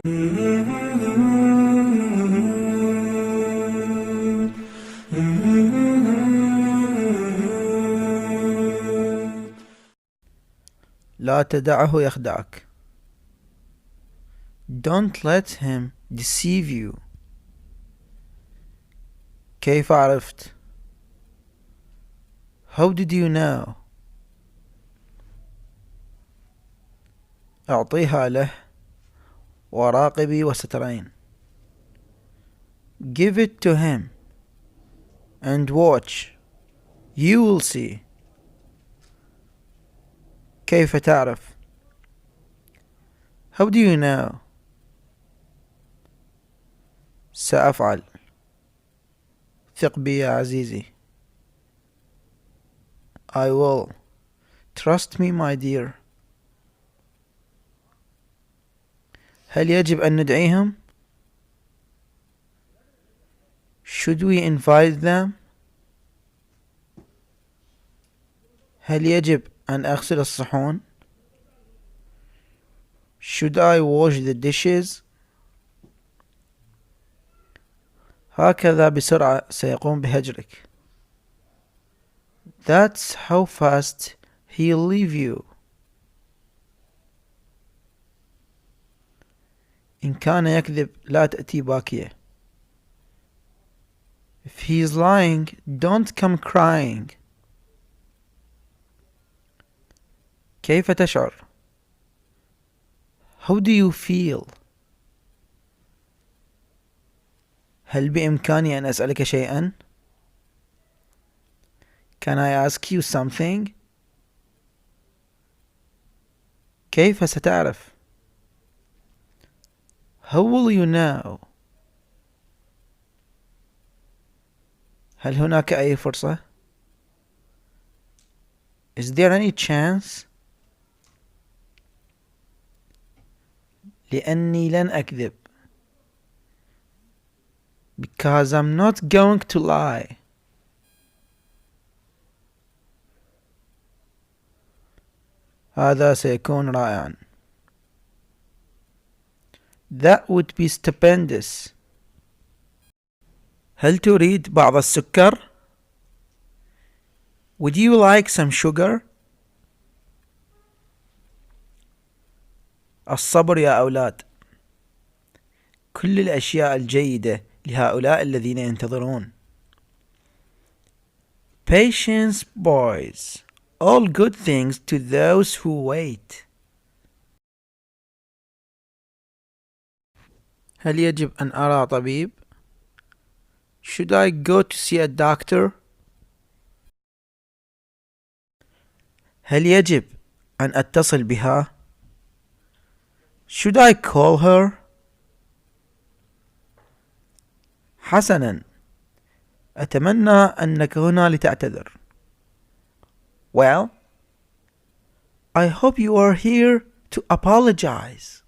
لا تدعه يخدعك. Don't let him deceive you. كيف عرفت؟ How did you know? أعطيها له وراقبي وسترين. Give it to him and watch. You will see. كيف تعرف؟ How do you know? سأفعل. ثق بي يا عزيزي. I will. Trust me my dear. هل يجب أن ندعيهم؟ Should we invite them? هل يجب أن أغسل الصحون؟ Should I wash the dishes? هكذا بسرعة سيقوم بهجرك. That's how fast he'll leave you. إن كان يكذب لا تأتي باكية. If he is lying, don't come crying. كيف تشعر؟ How do you feel? هل بإمكاني أن أسألك شيئا؟ Can I ask you something? كيف ستعرف؟ How will you know? هل هناك أي فرصة؟ Is there any chance? لأني لن أكذب. Because I'm not going to lie. هذا سيكون رائعا. That would be stupendous. هل تريد بعض السكر؟ Would you like some sugar? الصبر يا أولاد. كل الأشياء الجيدة لهؤلاء الذين ينتظرون. Patience, boys. All good things to those who wait. هل يجب أن أرى طبيب؟ Should I go to see a doctor? هل يجب أن أتصل بها؟ Should I call her? حسنا، أتمنى أنك هنا لتعتذر. Well, I hope you are here to apologize.